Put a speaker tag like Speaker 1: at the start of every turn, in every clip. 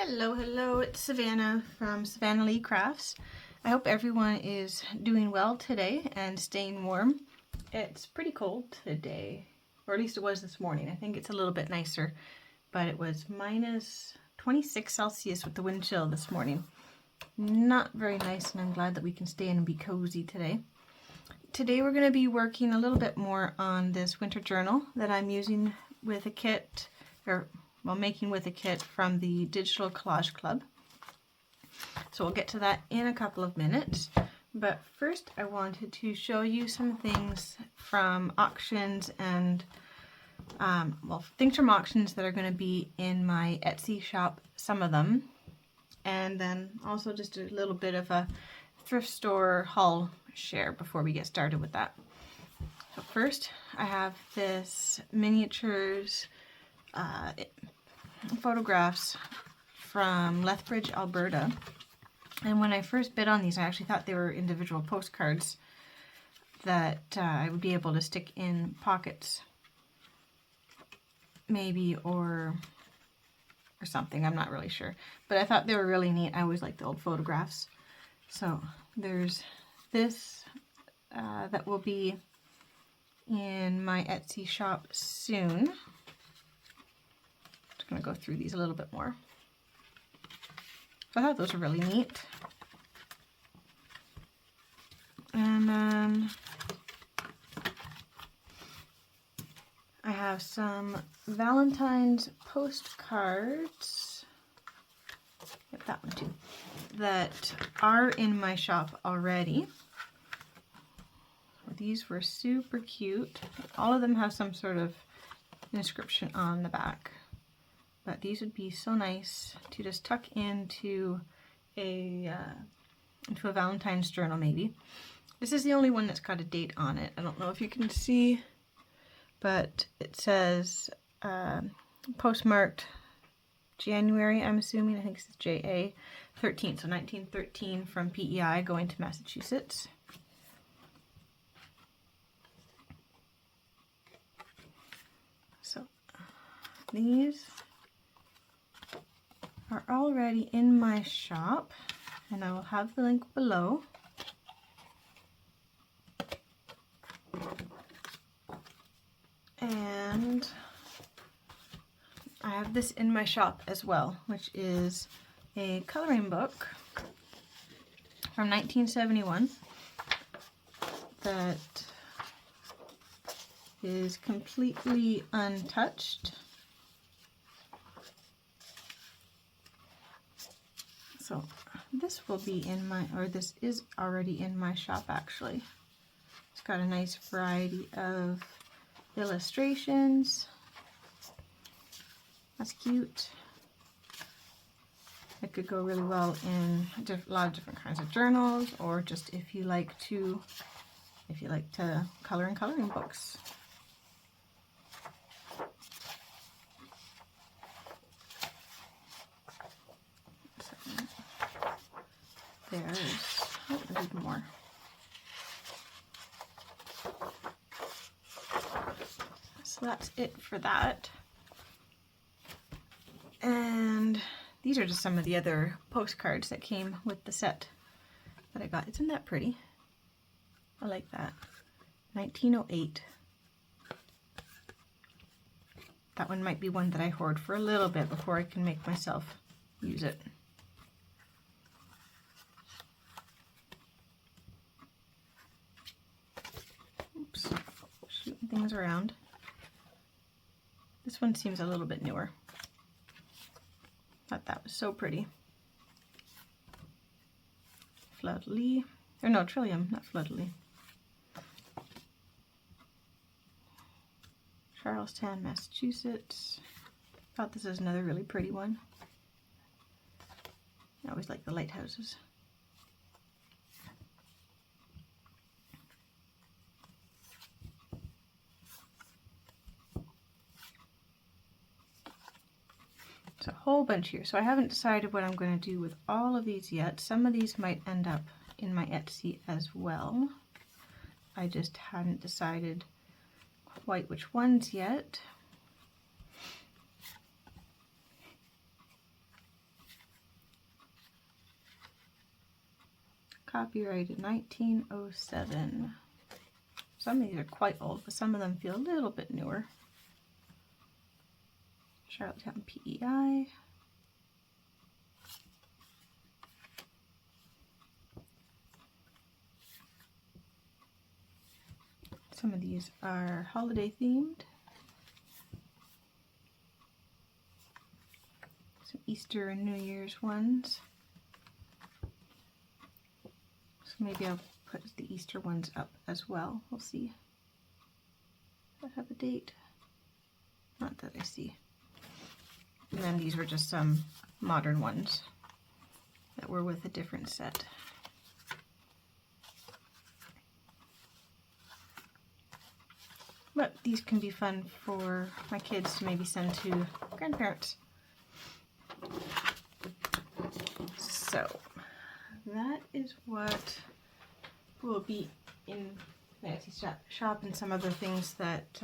Speaker 1: Hello, hello, it's Savannah from Savannah Lee Crafts. I hope everyone is doing well today and staying warm. It's pretty cold today, or at least it was this morning. I think it's a little bit nicer, but it was minus 26 Celsius with the wind chill this morning. Not very nice, and I'm glad that we can stay in and be cozy today. Today we're going to be working a little bit more on this winter journal that I'm using with a kit, making with a kit from the Digital Collage Club. So we'll get to that in a couple of minutes. But first I wanted to show you some things from auctions and, things from auctions that are going to be in my Etsy shop, some of them. And then also just a little bit of a thrift store haul share before we get started with that. So first I have this miniatures photographs from Lethbridge, Alberta. And when I first bid on these, I actually thought they were individual postcards that I would be able to stick in pockets, maybe, or something. I'm not really sure. But I thought they were really neat. I always like the old photographs. So there's this that will be in my Etsy shop soon. Going to go through these a little bit more. So I thought those were really neat. And then I have some Valentine's postcards. Get that one too. That are in my shop already. These were super cute. All of them have some sort of inscription on the back. But these would be so nice to just tuck into a Valentine's journal, maybe. This is the only one that's got a date on it. I don't know if you can see, but it says postmarked January, I'm assuming. I think it's JA 13, so 1913 from PEI going to Massachusetts. So these are already in my shop, and I will have the link below. And I have this in my shop as well, which is a coloring book from 1971 that is completely untouched. So this will be in my, or this is already in my shop actually. It's got a nice variety of illustrations. That's cute. It could go really well in a lot of different kinds of journals, or just if you like to color in coloring books. There's even more. So that's it for that. And these are just some of the other postcards that came with the set that I got. Isn't that pretty? I like that. 1908. That one might be one that I hoard for a little bit before I can make myself use it. Shooting things around. This one seems a little bit newer. Thought that was so pretty. Fleur-de-lis, or no, Trillium, not Fleur-de-lis. Charlestown, Massachusetts. Thought this is another really pretty one. I always like the lighthouses. A whole bunch here. So I haven't decided what I'm going to do with all of these yet. Some of these might end up in my Etsy as well. I just hadn't decided quite which ones yet. copyrighted 1907. Some of these are quite old, but some of them feel a little bit newer. Charlottetown PEI. Some of these are holiday themed. Some Easter and New Year's ones. So maybe I'll put the Easter ones up as well. We'll see. Does that have a date? Not that I see. And then these were just some modern ones that were with a different set. But these can be fun for my kids to maybe send to grandparents. So that is what will be in my Etsy shop, and some other things that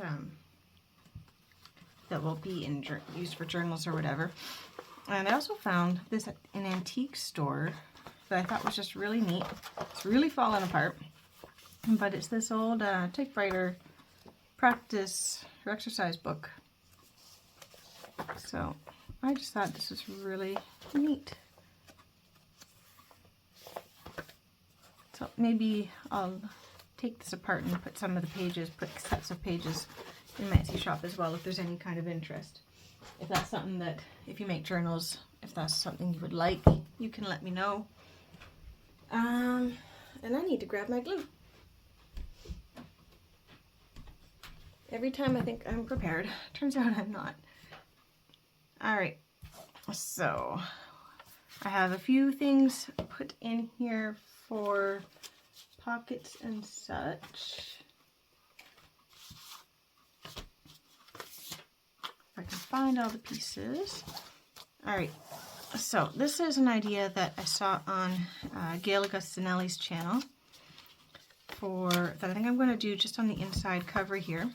Speaker 1: that will be in used for journals or whatever. And I also found this at an antique store that I thought was just really neat. It's really fallen apart, but it's this old typewriter practice or exercise book. So I just thought this was really neat. So maybe I'll take this apart and put some of the pages, put sets of pages in my Etsy shop as well if there's any kind of interest. If that's something that, if you make journals, if that's something you would like, you can let me know. And I need to grab my glue. Every time I think I'm prepared, turns out I'm not. Alright, so I have a few things put in here for pockets and such. If I can find all the pieces. Alright, so this is an idea that I saw on Gail Augustinelli's channel that I think I'm going to do just on the inside cover here.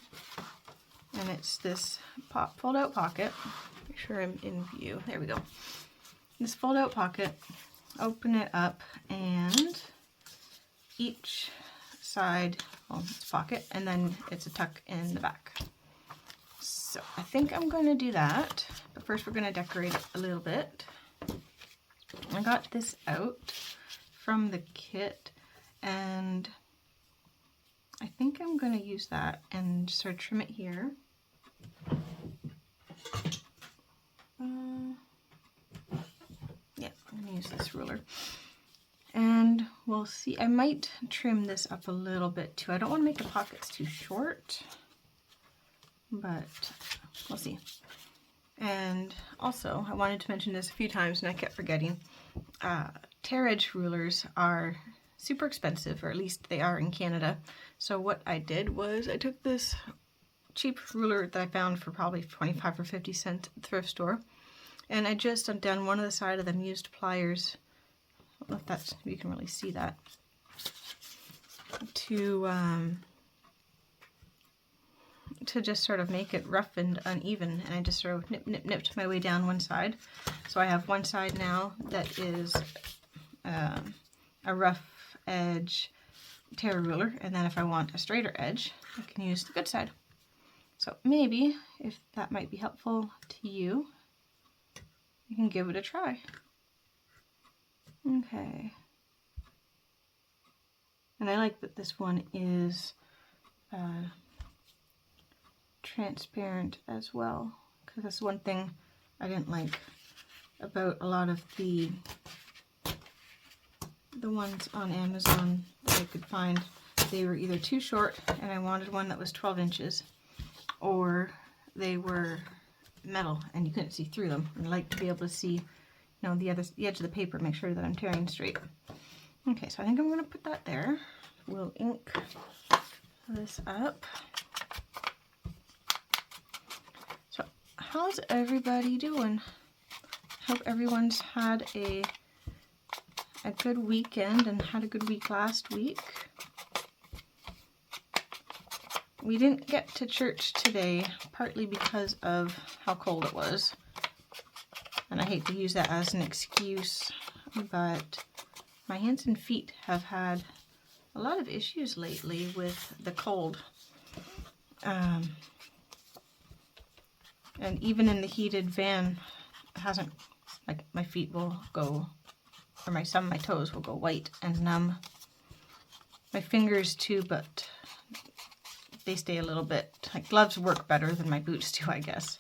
Speaker 1: And it's this fold out pocket. Make sure I'm in view. There we go. This fold out pocket, open it up, and each side, well, it's pocket, and then it's a tuck in the back. So I think I'm going to do that, but first we're going to decorate it a little bit. I got this out from the kit, and I think I'm going to use that and sort of trim it here. Yeah, I'm going to use this ruler. And we'll see. I might trim this up a little bit too. I don't want to make the pockets too short, but we'll see. And also, I wanted to mention this a few times and I kept forgetting. Tear edge rulers are super expensive, or at least they are in Canada. So what I did was I took this cheap ruler that I found for probably 25 or 50 cents at the thrift store, and I just done one of the side of them, used pliers. I don't know if that's, you can really see that, to just sort of make it rough and uneven, and I just sort of nipped my way down one side. So I have one side now that is a rough edge tear ruler, and then if I want a straighter edge, I can use the good side. So maybe if that might be helpful to you, you can give it a try. Okay. And I like that this one is transparent as well, because that's one thing I didn't like about a lot of the ones on Amazon that I could find. They were either too short and I wanted one that was 12 inches, or they were metal and you couldn't see through them. And I like to be able to see, you know, the edge of the paper, make sure that I'm tearing straight. Okay, so I think I'm going to put that there. We'll ink this up. So how's everybody doing? Hope everyone's had a good weekend and had a good week last week. We didn't get to church today, partly because of how cold it was. And I hate to use that as an excuse, but My hands and feet have had a lot of issues lately with the cold. And even in the heated van, it hasn't, like, my feet will go, or some of my toes will go white and numb. My fingers too, but they stay a little bit, like, gloves work better than my boots do, I guess.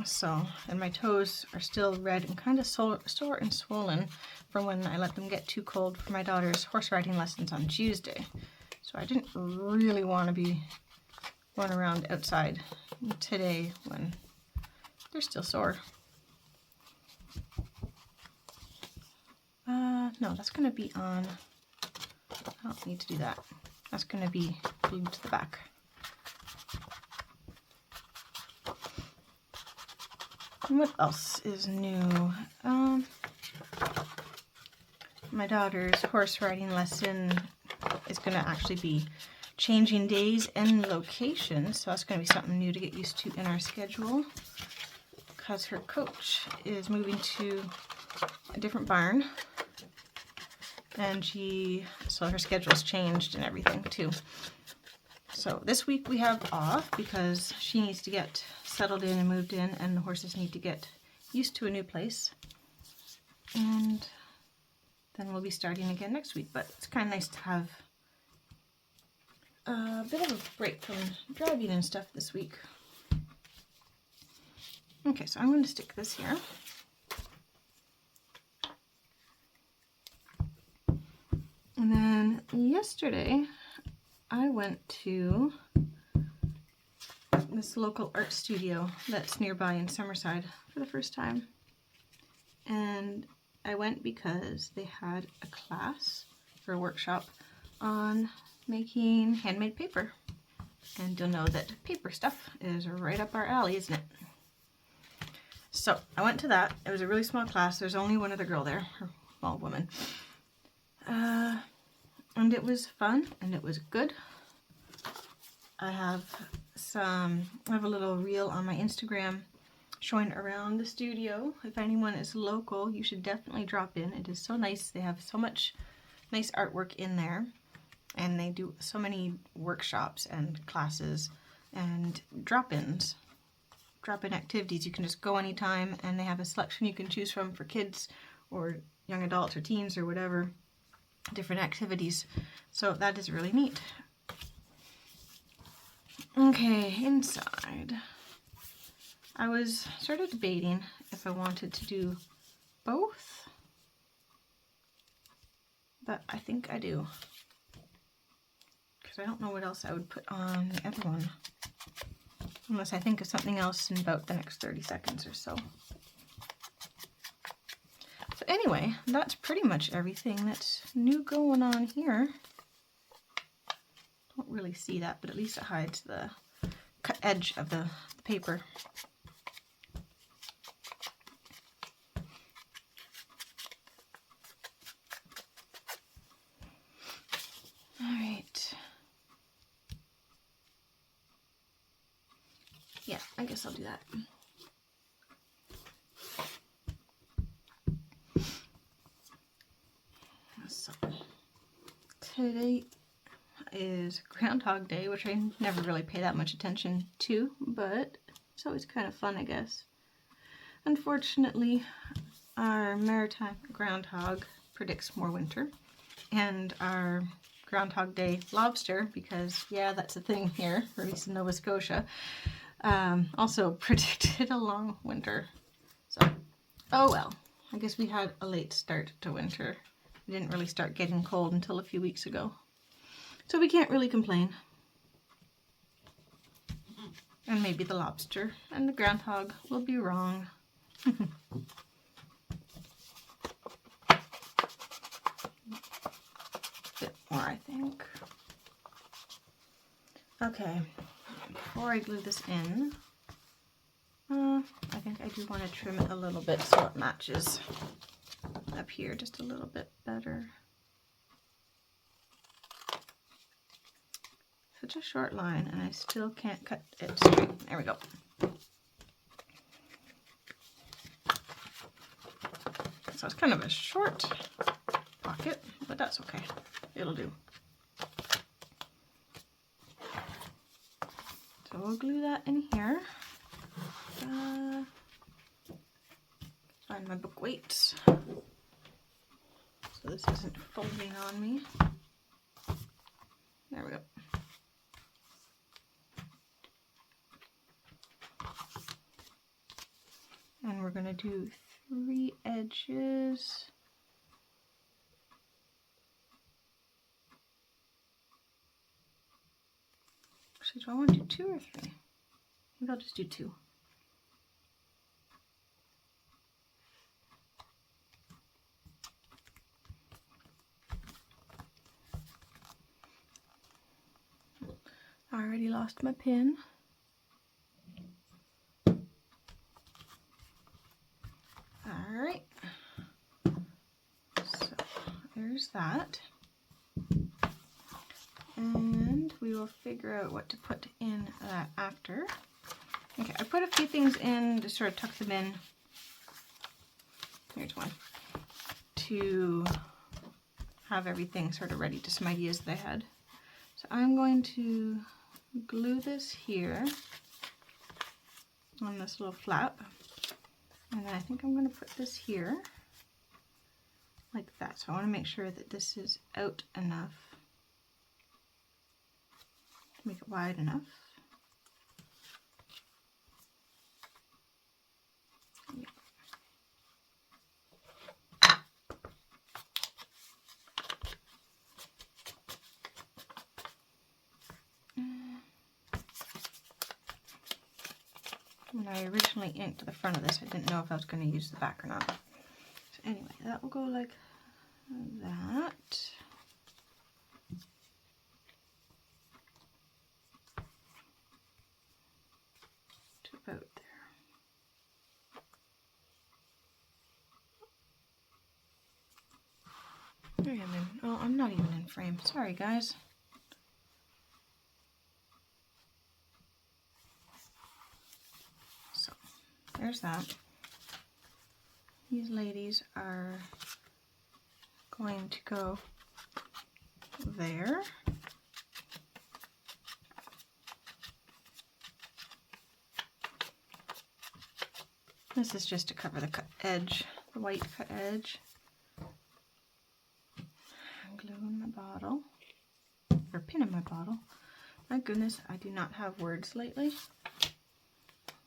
Speaker 1: So, and my toes are still red and kind of sore and swollen from when I let them get too cold for my daughter's horse riding lessons on Tuesday. So I didn't really want to be going around outside today when they're still sore. No, that's going to be on, I don't need to do that. That's going to be glued to the back. And what else is new? My daughter's horse riding lesson is going to actually be changing days and locations, so that's going to be something new to get used to in our schedule, because her coach is moving to a different barn, and so her schedule's changed and everything too. So this week we have off because she needs to get settled in and moved in, and the horses need to get used to a new place. And then we'll be starting again next week, but it's kind of nice to have a bit of a break from driving and stuff this week. Okay, so I'm going to stick this here. And then yesterday I went to this local art studio that's nearby in Summerside for the first time. And I went because they had a class or a workshop on making handmade paper. And you'll know that paper stuff is right up our alley, isn't it? So I went to that. It was a really small class. There's only one other girl there, or small woman. And it was fun and it was good. I have a little reel on my Instagram showing around the studio. If anyone is local, you should definitely drop in. It is so nice. They have so much nice artwork in there, and they do so many workshops and classes and drop-in activities. You can just go anytime, and they have a selection you can choose from for kids or young adults or teens or whatever, different activities. So that is really neat. Okay, inside. I was sort of debating if I wanted to do both, but I think I do, because I don't know what else I would put on the other one, unless I think of something else in about the next 30 seconds or so. So anyway, that's pretty much everything that's new going on here. Don't really see that, but at least it hides the cut edge of the paper. Alright. Yeah, I guess I'll do that. So, today is Groundhog Day, which I never really pay that much attention to, but it's always kind of fun, I guess. Unfortunately, our maritime groundhog predicts more winter, and our Groundhog Day lobster, because yeah, that's a thing here, or at least in Nova Scotia, also predicted a long winter. So, oh well, I guess we had a late start to winter. It didn't really start getting cold until a few weeks ago. So we can't really complain. And maybe the lobster and the groundhog will be wrong. Bit more, I think. Okay, before I glue this in, I think I do want to trim it a little bit so it matches up here just a little bit better. Such a short line, and I still can't cut it straight. There we go. So it's kind of a short pocket, but that's okay. It'll do. So we'll glue that in here. Find my book weights. So this isn't folding on me. There we go. And we're going to do 3 edges. Actually, do I want to do 2 or 3? Maybe I'll just do 2. I already lost my pin. Alright. So there's that. And we will figure out what to put in after. Okay, I put a few things in to sort of tuck them in. Here's one. To have everything sort of ready to some ideas that I had. So I'm going to glue this here on this little flap. And then I think I'm going to put this here like that. So I want to make sure that this is out enough to make it wide enough. Yeah. When I originally inked the front of this, I didn't know if I was going to use the back or not. So anyway, that will go like that. To about there. There I am in. Oh, I'm not even in frame. Sorry, guys. So, there's that. These ladies are going to go there. This is just to cover the cut edge, the white cut edge. Glue in my bottle, or pin in my bottle. My goodness, I do not have words lately.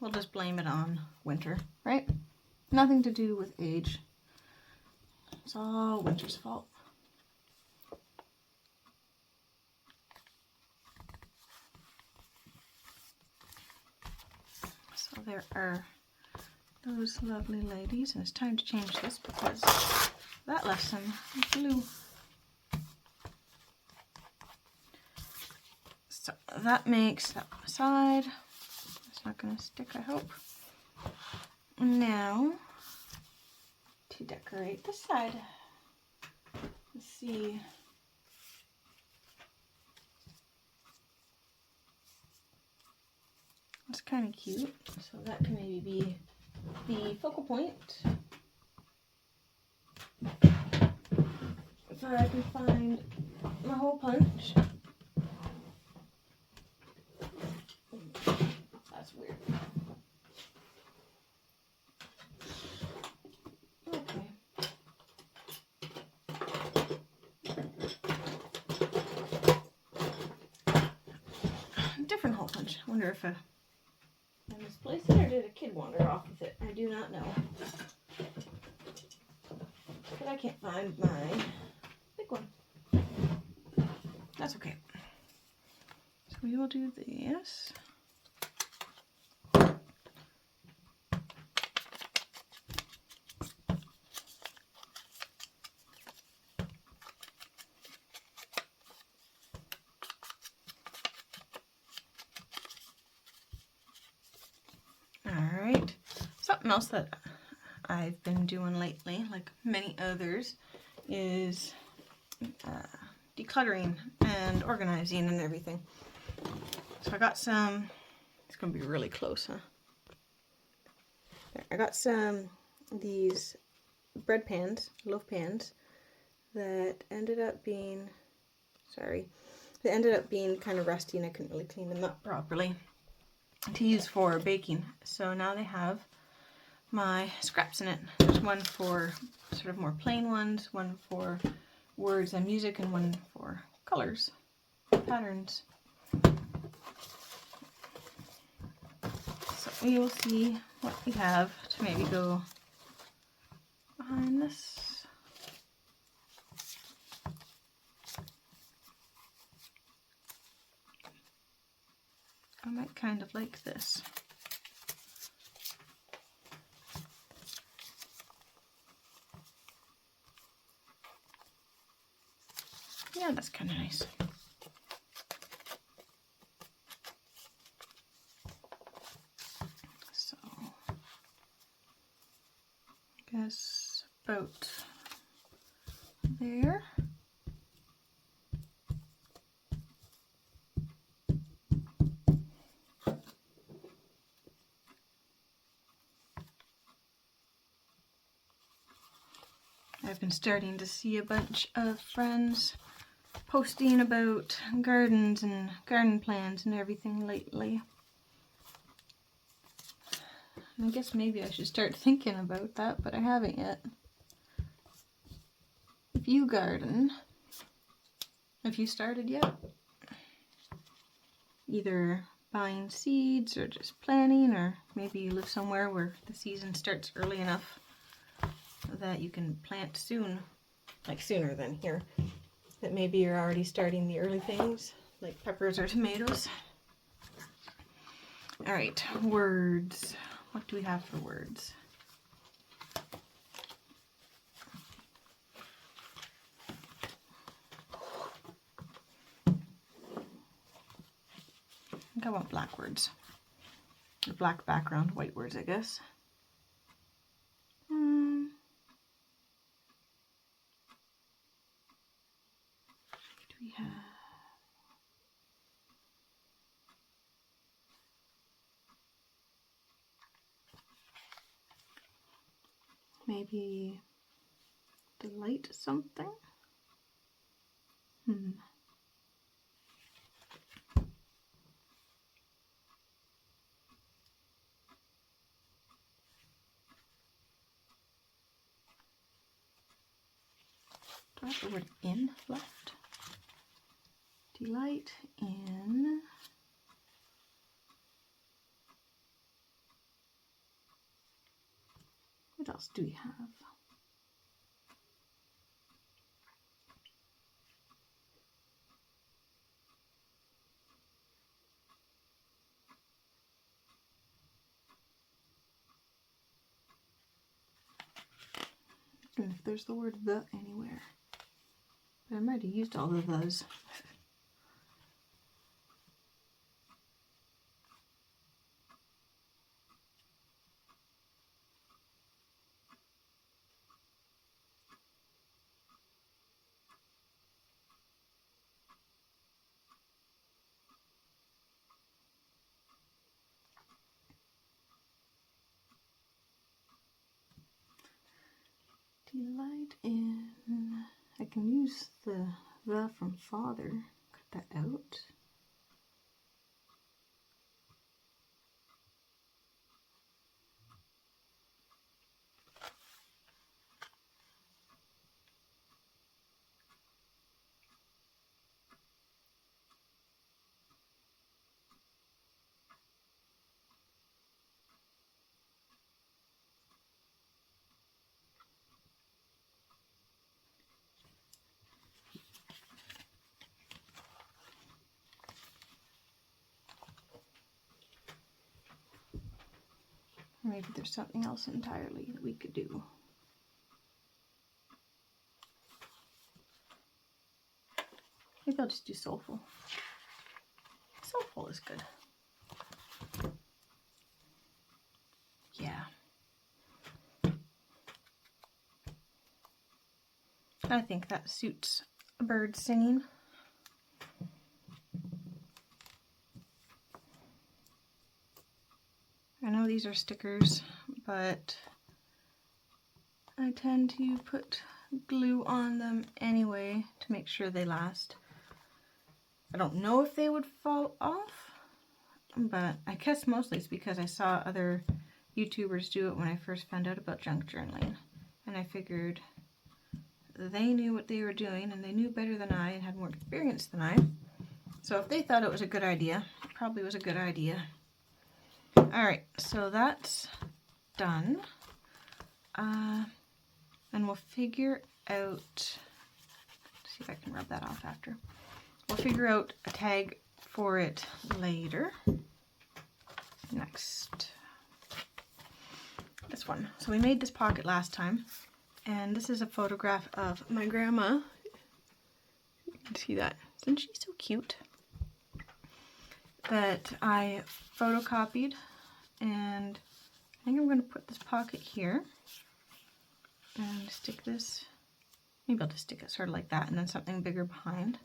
Speaker 1: We'll just blame it on winter, right? Nothing to do with age. It's all winter's fault. So there are those lovely ladies, and it's time to change this because that left some glue. So that makes that side. It's not going to stick, I hope. Now, to decorate this side. Let's see. That's kind of cute. So that can maybe be the focal point. If I can find my hole punch. That's weird. Okay. Different hole punch. I wonder if I misplaced it or did a kid wander off with it? I do not know. But I can't find my big one. That's okay. So we will do this. Alright, something else that I've been doing lately, like many others, is decluttering and organizing and everything. So I got some, it's going to be really close, huh? There, I got some of these bread pans, loaf pans, that ended up being, kind of rusty and I couldn't really clean them up properly to use for baking. So now they have my scraps in it. There's one for sort of more plain ones, one for words and music, and one for colors, patterns. So we will see what we have to maybe go behind this. I might kind of like this. Yeah, that's kind of nice. So, I guess about there. I've been starting to see a bunch of friends posting about gardens and garden plans and everything lately. And I guess maybe I should start thinking about that, but I haven't yet. If you garden, have you started yet? Either buying seeds or just planting, or maybe you live somewhere where the season starts early enough that you can plant soon, like sooner than here. That maybe you're already starting the early things, like peppers or tomatoes. All right, words. What do we have for words? I think I want black words. A black background, white words, I guess. What do we have? Maybe delight something? Do I have the word in left? Delight in. What else do we have? And if there's the word the anywhere. But I might have used all of those. Delight in. I can use the from father. Cut that out. Maybe there's something else entirely that we could do. Maybe I'll just do soulful. Soulful is good. Yeah. I think that suits a bird singing. I know these are stickers, but I tend to put glue on them anyway to make sure they last. I don't know if they would fall off, but I guess mostly it's because I saw other YouTubers do it when I first found out about junk journaling. And I figured they knew what they were doing and they knew better than I and had more experience than I. So if they thought it was a good idea, it probably was a good idea. Alright, so that's done. And we'll figure out, see if I can rub that off after. We'll figure out a tag for it later. Next, this one. So we made this pocket last time, and this is a photograph of my grandma. You can see that. Isn't she so cute? That I photocopied, and I think I'm going to put this pocket here and stick this, maybe I'll just stick it sort of like that and then something bigger behind.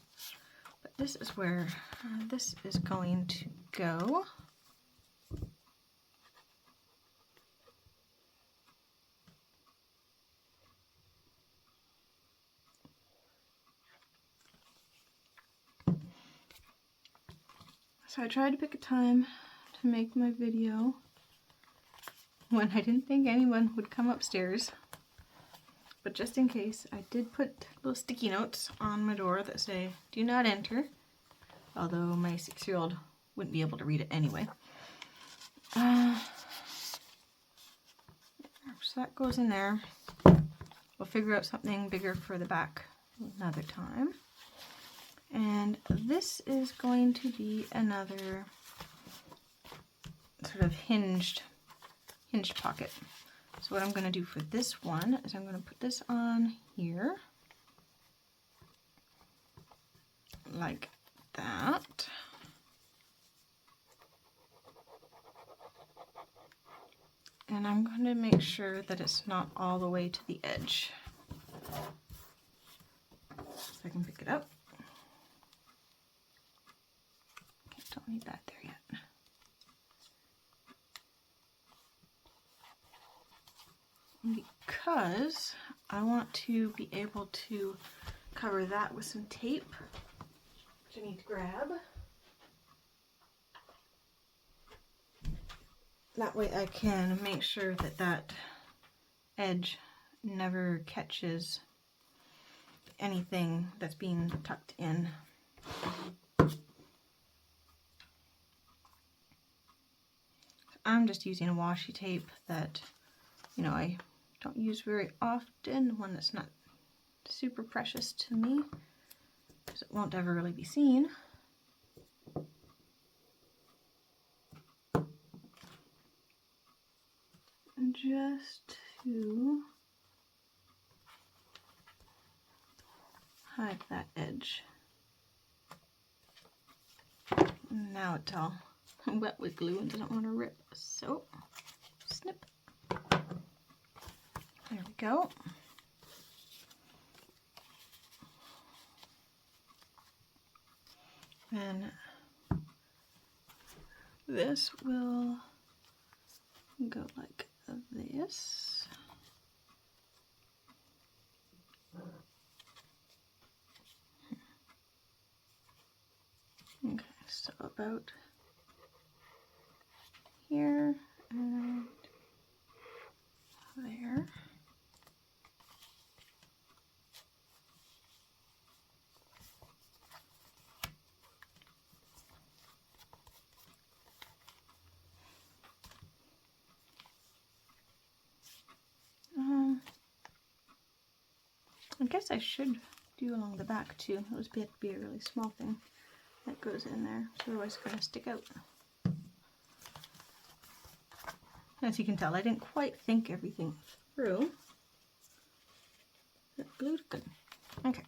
Speaker 1: But this is where this is going to go. So I tried to pick a time to make my video when I didn't think anyone would come upstairs. But just in case, I did put little sticky notes on my door that say, "Do not enter." Although my 6-year-old wouldn't be able to read it anyway. So that goes in there. We'll figure out something bigger for the back another time. And this is going to be another sort of hinged pocket. So what I'm going to do for this one is I'm going to put this on here, like that. And I'm going to make sure that it's not all the way to the edge. So I can pick it up. Okay, don't need that there yet. Because I want to be able to cover that with some tape, which I need to grab. That way I can make sure that that edge never catches anything that's being tucked in. I'm just using a washi tape that, you know, I don't use very often, one that's not super precious to me, because it won't ever really be seen. And just to hide that edge. Now it's all wet with glue and doesn't want to rip, so snip. There we go. And this will go like this. Okay, so about here and there. I guess I should do along the back too. It would be a really small thing that goes in there, so otherwise it's going to stick out. As you can tell, I didn't quite think everything through. That glued good. Okay.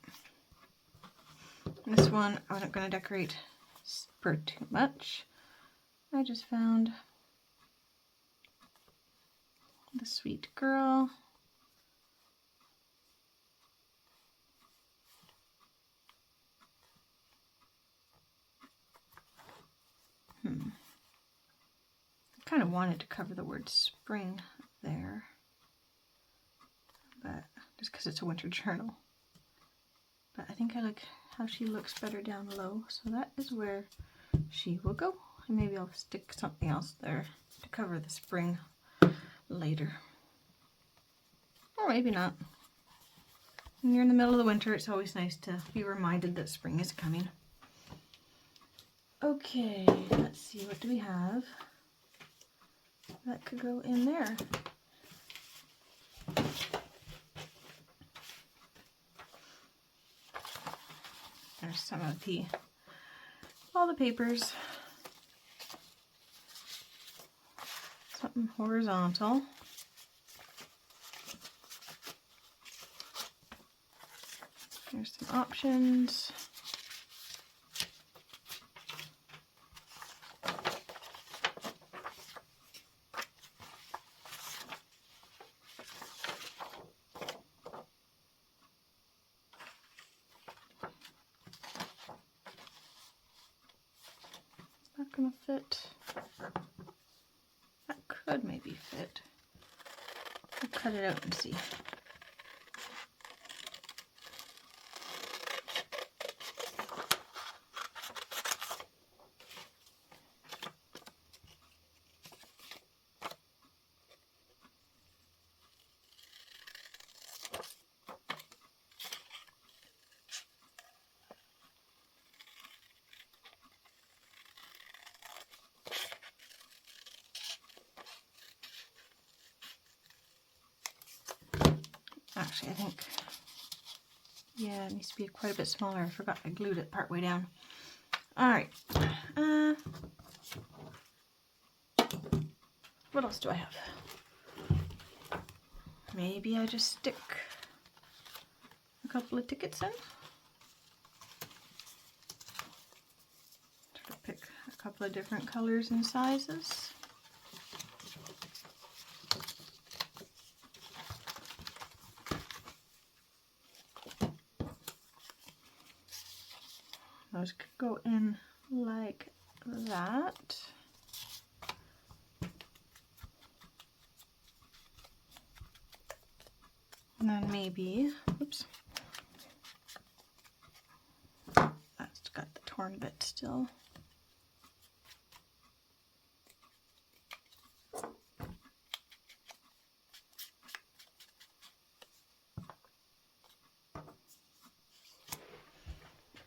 Speaker 1: This one I wasn't going to decorate for too much. I just found the sweet girl. I kind of wanted to cover the word spring there. just because it's a winter journal. But I think I like how she looks better down low, so that is where she will go. And maybe I'll stick something else there to cover the spring later. Or maybe not. When you're in the middle of the winter, it's always nice to be reminded that spring is coming. Okay, let's see, what do we have that could go in there? There's some of all the papers. Something horizontal. There's some options. Not gonna fit. That could maybe fit. I'll cut it out and see. Actually, I think, yeah, it needs to be quite a bit smaller. I forgot I glued it part way down. Alright. What else do I have? Maybe I just stick a couple of tickets in. Try to pick a couple of different colors and sizes. Those could go in like that. And then maybe, oops, that's got the torn bit still.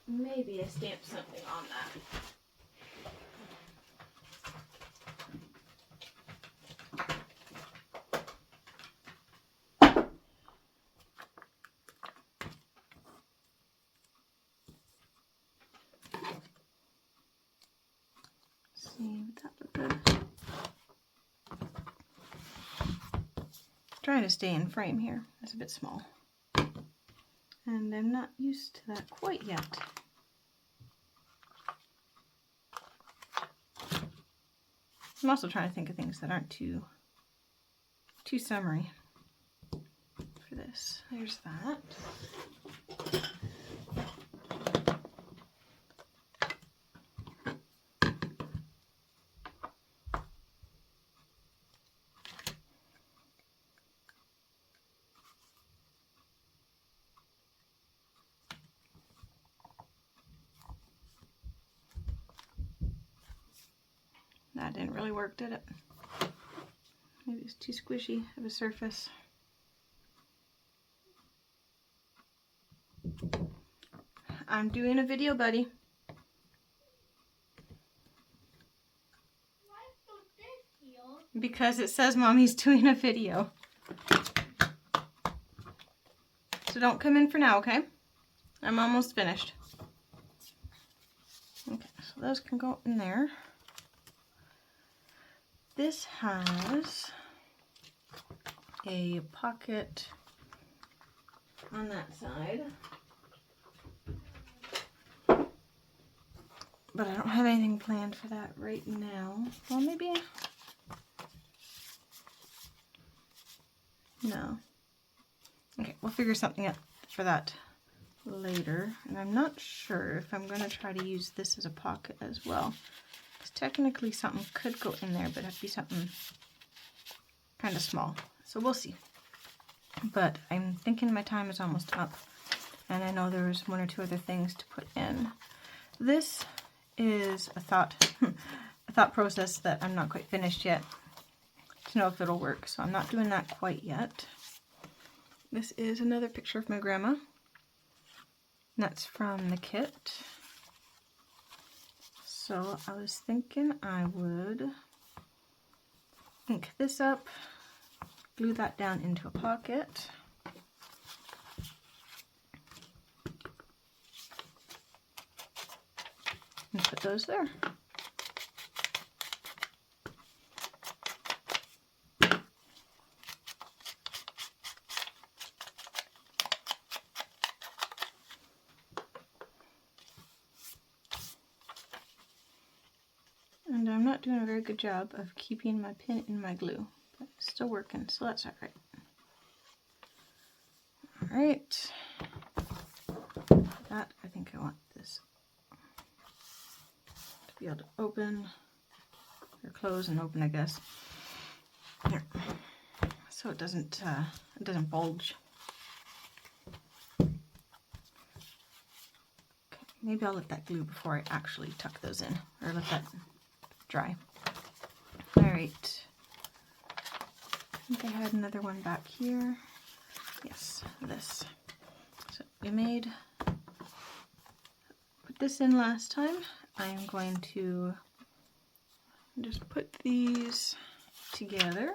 Speaker 1: Maybe I stamp something on that. See, would that look good? Trying to stay in frame here. That's a bit small. And I'm not used to that quite yet. I'm also trying to think of things that aren't too summery for this. There's that. That didn't really work, did it? Maybe it's too squishy of a surface. I'm doing a video, buddy. Because it says Mommy's doing a video. So don't come in for now, okay? I'm almost finished. Okay, so those can go in there. This has a pocket on that side. But I don't have anything planned for that right now. Well, maybe... No. Okay, we'll figure something out for that later. And I'm not sure if I'm going to try to use this as a pocket as well. Because technically something could go in there, but it'd be something kind of small. So we'll see. but I'm thinking my time is almost up, and I know there's 1 or 2 other things to put in. This is a thought process that I'm not quite finished yet to know if it'll work, so I'm not doing that quite yet. This is another picture of my grandma. That's from the kit. So I was thinking I would ink this up, glue that down into a pocket, and put those there. And I'm not doing a very good job of keeping my pin in my glue, but it's still working, so that's alright. Alright. That, I think I want this to be able to open, or close and open, I guess. Here. So it doesn't bulge. Okay, maybe I'll let that glue before I actually tuck those in, or let that dry. Alright. I think I had another one back here. Yes, this. So we put this in last time. I'm going to just put these together.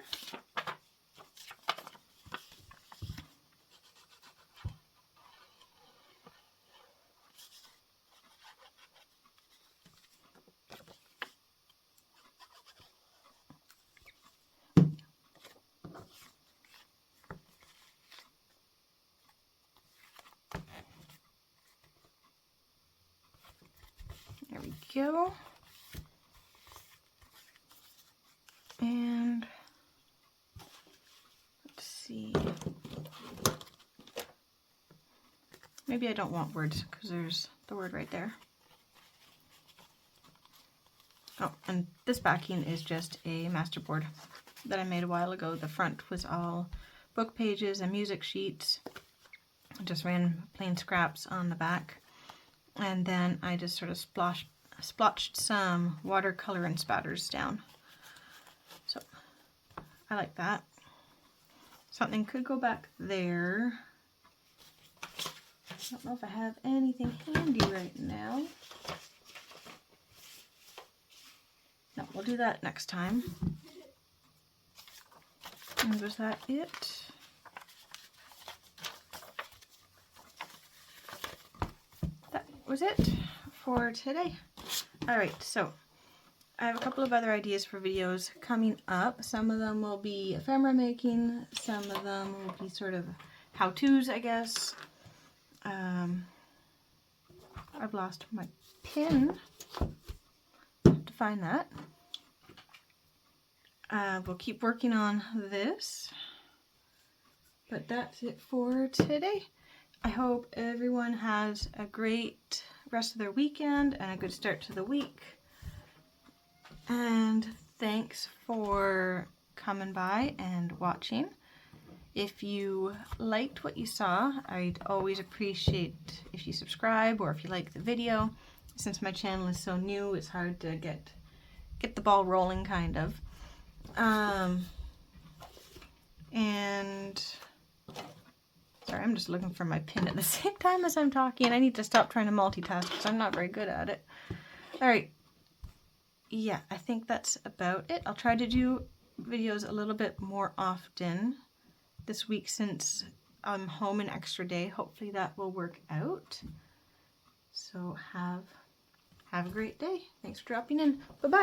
Speaker 1: There we go. And let's see. Maybe I don't want words because there's the word right there. Oh, and this backing is just a masterboard that I made a while ago. The front was all book pages and music sheets. I just ran plain scraps on the back. And then I just sort of splotched some watercolor and spatters down. So I like that. Something could go back there. I don't know if I have anything handy right now. No, we'll do that next time. And was that it? That was it for today. Alright, so I have a couple of other ideas for videos coming up. Some of them will be ephemera making, some of them will be sort of how-tos, I guess. I've lost my pin. I have to find that. We'll keep working on this. But that's it for today. I hope everyone has a great rest of their weekend and a good start to the week. And thanks for coming by and watching. If you liked what you saw, I'd always appreciate if you subscribe or if you like the video. Since my channel is so new, it's hard to get the ball rolling, kind of. And sorry, I'm just looking for my pin at the same time as I'm talking. I need to stop trying to multitask because I'm not very good at it. Alright. Yeah, I think that's about it. I'll try to do videos a little bit more often this week since I'm home an extra day. Hopefully that will work out. So have a great day. Thanks for dropping in. Bye-bye.